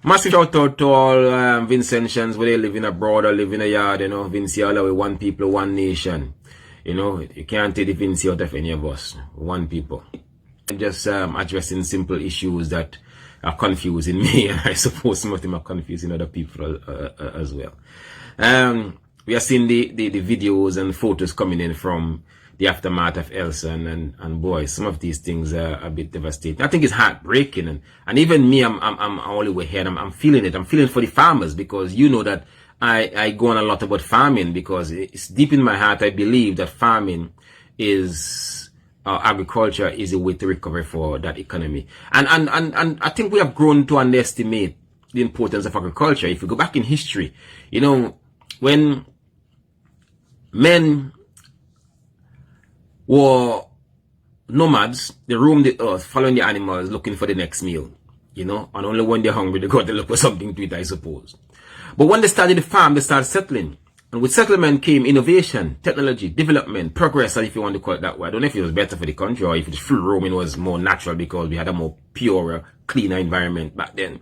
Massive shout out to all Vincentians, whether they live in abroad or live in a yard, you know. Vincy all the way, one people, one nation. You know, you can't take the Vincy out of any of us. One people. I'm just addressing simple issues that are confusing me, and I suppose some of them are confusing other people as well. We are seeing the videos and photos coming in from the aftermath of Elsa, and boy, some of these things are a bit devastating. I think it's heartbreaking, and even me, I'm all the way here. I'm feeling it. I'm feeling for the farmers, because you know that I go on a lot about farming, because it's deep in my heart. I believe that farming is agriculture is a way to recover for that economy, and I think we have grown to underestimate the importance of agriculture. If you go back in history, you know, when men were nomads, they roamed the earth, following the animals, looking for the next meal, you know, and only when they're hungry, they go to look for something to eat, I suppose. But when they started the farm, they started settling. And with settlement came innovation, technology, development, progress, if you want to call it that way. I don't know if it was better for the country or if the free roaming was more natural because we had a more purer, cleaner environment back then.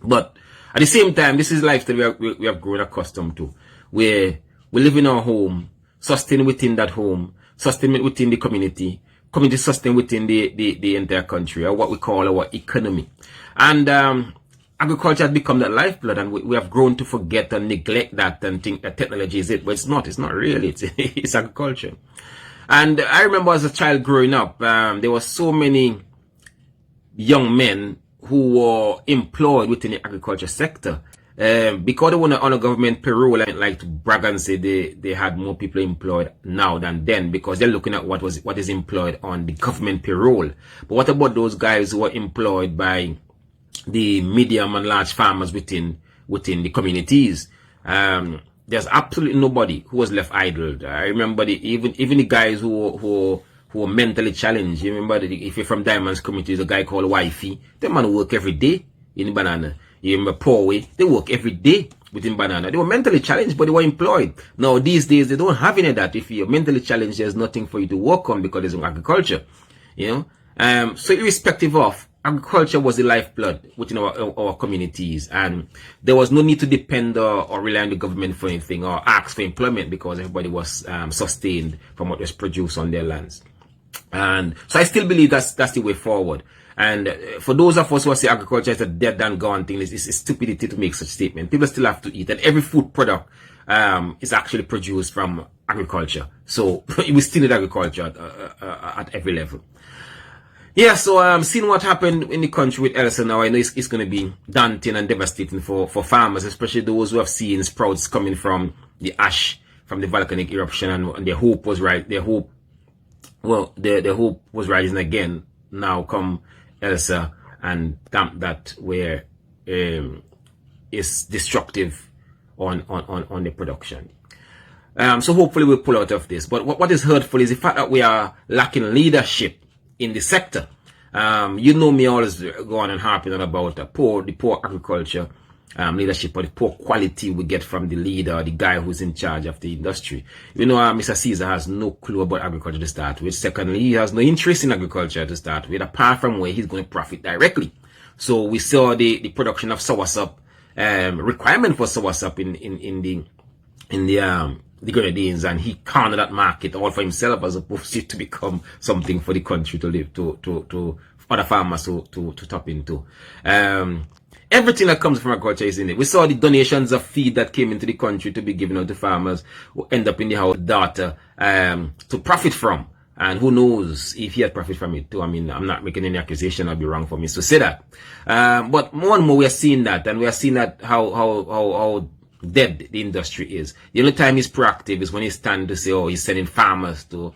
But at the same time, this is life that we have grown accustomed to, where we live in our home, sustain within that home, sustain within the community sustain within the entire country, or what we call our economy. And agriculture has become that lifeblood, and we have grown to forget and neglect that and think that technology is it, but it's not really. It's agriculture. And I remember as a child growing up, there were so many young men who were employed within the agriculture sector. Because they were on a government payroll, I like to brag and say they had more people employed now than then, because they're looking at what is employed on the government payroll. But what about those guys who were employed by the medium and large farmers within the communities? There's absolutely nobody who was left idle. I remember even the guys who were mentally challenged. You remember if you're from Diamonds community, there's a guy called Wifey. That man work every day in banana. You remember Poor Way, they work every day within banana. They were mentally challenged, but they were employed. Now, these days, they don't have any of that. If you're mentally challenged, there's nothing for you to work on because there's no agriculture, you know. So irrespective of, agriculture was the lifeblood within our communities, and there was no need to depend or rely on the government for anything or ask for employment, because everybody was sustained from what was produced on their lands. And so I still believe that's the way forward. And for those of us who say agriculture is a dead and gone thing, it's stupidity to make such statement. People still have to eat, and every food product is actually produced from agriculture. So we still need agriculture at every level. Yeah, so seeing what happened in the country with Elsa now, I know it's going to be daunting and devastating for farmers, especially those who have seen sprouts coming from the ash from the volcanic eruption, and their hope was right. Their hope was rising again. Now come Elsa and damp that where is destructive on the production. So hopefully we'll pull out of this. But what is hurtful is the fact that we are lacking leadership in the sector. You know me always go on and harping on about the poor agriculture leadership, or the poor quality we get from the leader, the guy who's in charge of the industry. You know, Mr. Caesar has no clue about agriculture to start with. Secondly, he has no interest in agriculture to start with, apart from where he's going to profit directly. So we saw the production of soursop, requirement for soursop in the Grenadines, and he cornered that market all for himself, as opposed to become something for the country to live to other farmers to tap into. Everything that comes from agriculture is in it. We saw the donations of feed that came into the country to be given out to farmers who end up in the house data to profit from. And who knows if he had profit from it too. I mean, I'm not making any accusation. I'd be wrong for me to say that. But more and more we are seeing that, and we are seeing that how dead the industry is. The only time he's proactive is when he's standing to say, oh, he's sending farmers to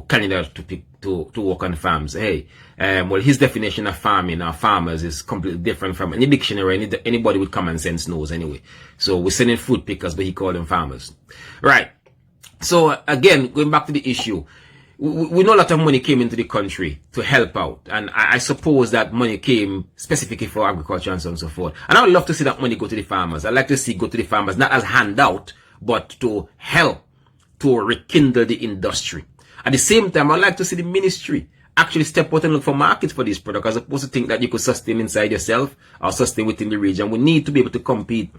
Canada to work on farms. Hey, well, his definition of farming or farmers is completely different from any dictionary. Anybody with common sense knows anyway. So we're sending fruit pickers, but he called them farmers. Right. So again, going back to the issue, we know a lot of money came into the country to help out, and I suppose that money came specifically for agriculture and so on and so forth. And I would love to see that money go to the farmers. I'd like to see go to the farmers not as handout, but to help to rekindle the industry. At the same time, I'd like to see the ministry actually step out and look for markets for this product, as opposed to think that you could sustain inside yourself or sustain within the region. We need to be able to compete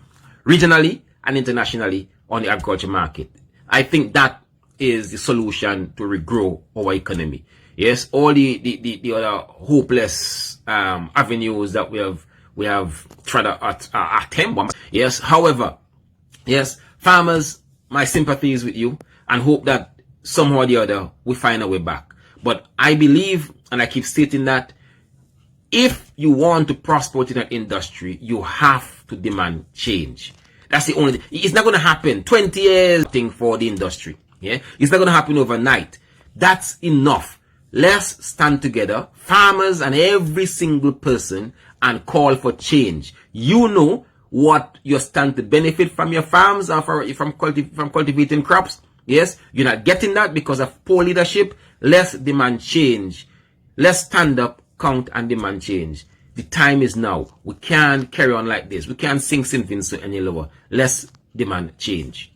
regionally and internationally on the agriculture market. I think that is the solution to regrow our economy. Yes, all the other hopeless avenues that we have tried to attempt. Yes, however, yes, farmers, my sympathies with you, and hope that somehow or the other we find a way back. But I believe, and I keep stating that, if you want to prosper in an industry, you have to demand change. That's the only thing. It's not going to happen. 20 years thing for the industry. Yeah, it's not going to happen overnight. That's enough. Let's stand together, farmers and every single person, and call for change. You know what you stand to benefit from your farms or from cultivating crops. Yes, you're not getting that because of poor leadership. Let's demand change. Let's stand up, count, and demand change. The time is now. We can't carry on like this. We can't sing St. Vincent any lower. Let's demand change.